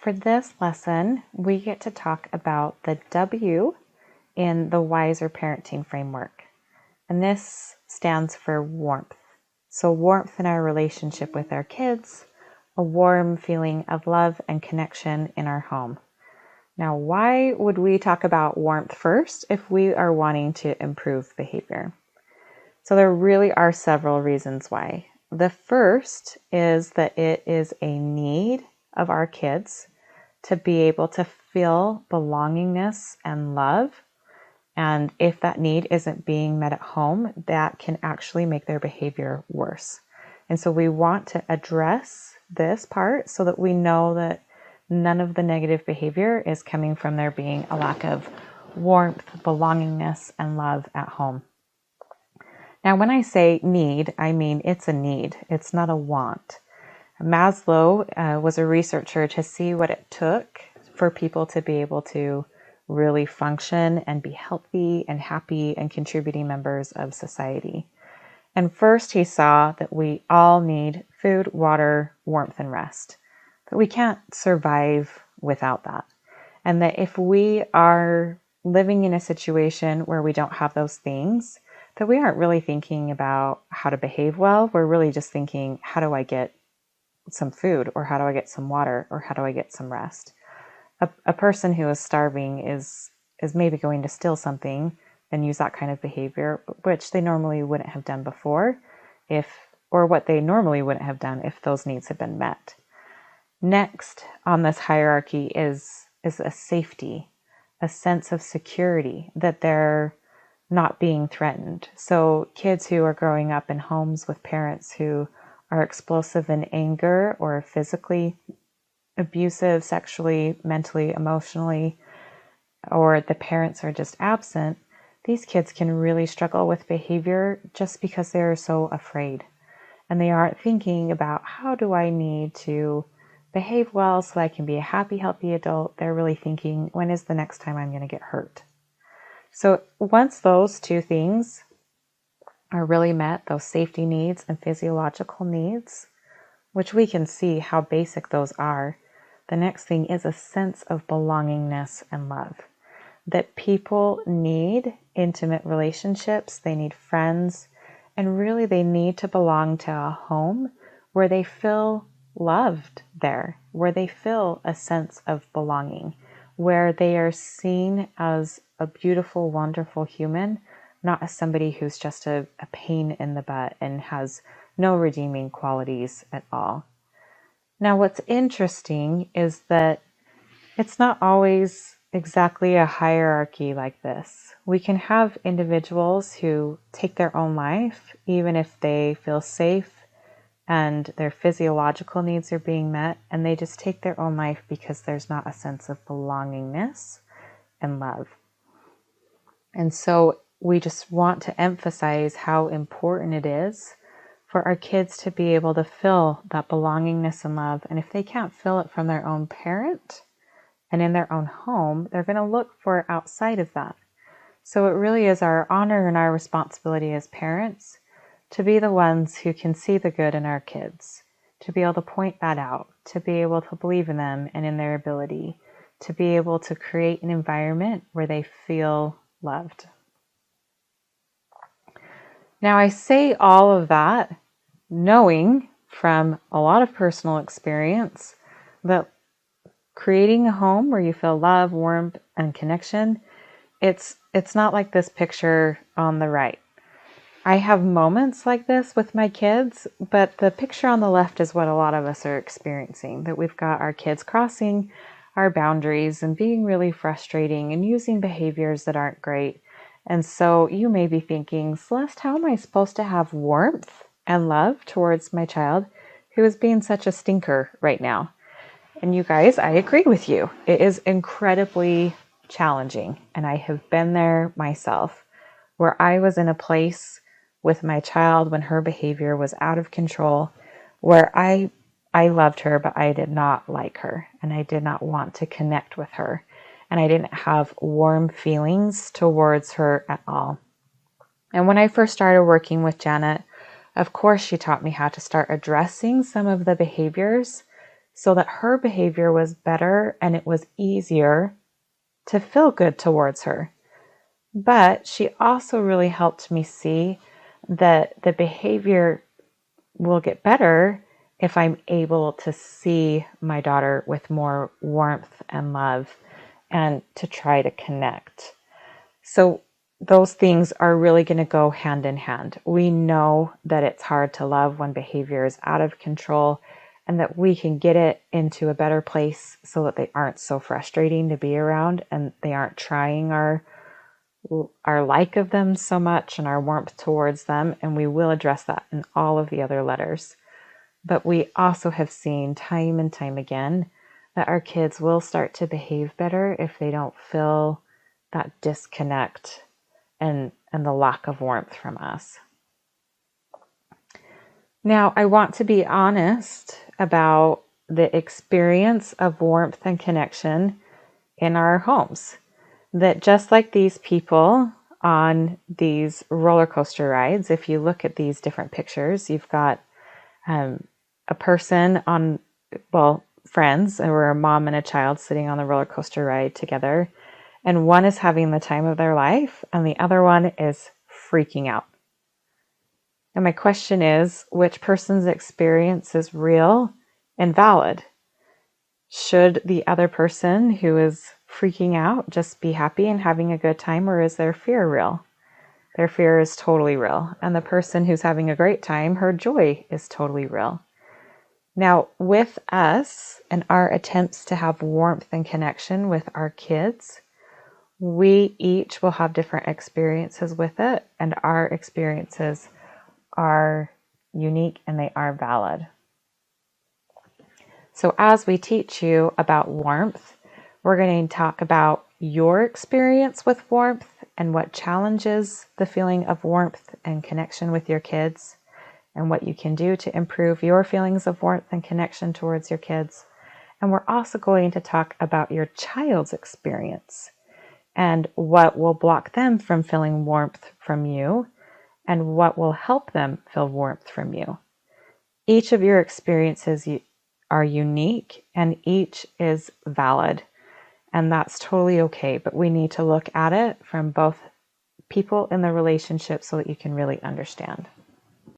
for this lesson, we get to talk about the W in the Wiser Parenting Framework. And this stands for warmth. So warmth in our relationship with our kids, a warm feeling of love and connection in our home. Now, why would we talk about warmth first if we are wanting to improve behavior? So there really are several reasons why. The first is that it is a need of our kids to be able to feel belongingness and love. And if that need isn't being met at home, that can actually make their behavior worse. And so we want to address this part so that we know that none of the negative behavior is coming from there being a lack of warmth, belongingness, and love at home. Now, when I say need, I mean it's a need. It's not a want. Maslow was a researcher to see what it took for people to be able to really function and be healthy and happy and contributing members of society. And first he saw that we all need food, water, warmth, and rest. That we can't survive without that. And that if we are living in a situation where we don't have those things, that we aren't really thinking about how to behave well. We're really just thinking, how do I get some food, or how do I get some water, or how do I get some rest? A person who is starving is maybe going to steal something and use that kind of behavior, which they normally wouldn't have done before, or what they normally wouldn't have done if those needs had been met. Next on this hierarchy is a safety, a sense of security, that they're not being threatened. So kids who are growing up in homes with parents who are explosive in anger or physically abusive, sexually, mentally, emotionally, or the parents are just absent, these kids can really struggle with behavior just because they're so afraid. And they aren't thinking about, how do I need to behave well so I can be a happy, healthy adult? They're really thinking, when is the next time I'm going to get hurt? So once those two things are really met, those safety needs and physiological needs, which we can see how basic those are, the next thing is a sense of belongingness and love. That people need intimate relationships, they need friends, and really they need to belong to a home where they feel loved there, where they feel a sense of belonging, where they are seen as a beautiful, wonderful human, not as somebody who's just a pain in the butt and has no redeeming qualities at all. Now, what's interesting is that it's not always exactly a hierarchy like this. We can have individuals who take their own life, even if they feel safe and their physiological needs are being met, and they just take their own life because there's not a sense of belongingness and love. And so we just want to emphasize how important it is for our kids to be able to feel that belongingness and love. And if they can't feel it from their own parent and in their own home, they're going to look for it outside of that. So it really is our honor and our responsibility as parents to be the ones who can see the good in our kids, to be able to point that out, to be able to believe in them and in their ability, to be able to create an environment where they feel loved. Now, I say all of that knowing from a lot of personal experience that creating a home where you feel love, warmth, and connection, it's not like this picture on the right. I have moments like this with my kids, but the picture on the left is what a lot of us are experiencing, that we've got our kids crossing our boundaries and being really frustrating and using behaviors that aren't great. And so you may be thinking, Celeste, how am I supposed to have warmth and love towards my child who is being such a stinker right now? And you guys, I agree with you. It is incredibly challenging. And I have been there myself, where I was in a place with my child when her behavior was out of control, where I loved her, but I did not like her, and I did not want to connect with her. And I didn't have warm feelings towards her at all. And when I first started working with Janet, of course, she taught me how to start addressing some of the behaviors so that her behavior was better and it was easier to feel good towards her. But she also really helped me see that the behavior will get better if I'm able to see my daughter with more warmth and love and to try to connect. So those things are really going to go hand in hand. We know that it's hard to love when behavior is out of control, and that we can get it into a better place so that they aren't so frustrating to be around and they aren't trying our like of them so much and our warmth towards them. And we will address that in all of the other letters. But we also have seen time and time again that our kids will start to behave better if they don't feel that disconnect and the lack of warmth from us. Now, I want to be honest about the experience of warmth and connection in our homes. That just like these people on these roller coaster rides, if you look at these different pictures, you've got a person on, friends, or a mom and a child sitting on the roller coaster ride together, and one is having the time of their life and the other one is freaking out. And my question is, which person's experience is real and valid? Should the other person who is freaking out just be happy and having a good time, or is their fear real? Their fear is totally real. And the person who's having a great time, her joy is totally real. Now, with us and our attempts to have warmth and connection with our kids, we each will have different experiences with it, and our experiences are unique and they are valid. So as we teach you about warmth, we're going to talk about your experience with warmth and what challenges the feeling of warmth and connection with your kids, and what you can do to improve your feelings of warmth and connection towards your kids. And we're also going to talk about your child's experience and what will block them from feeling warmth from you and what will help them feel warmth from you. Each of your experiences are unique and each is valid, and that's totally okay, but we need to look at it from both people in the relationship so that you can really understand.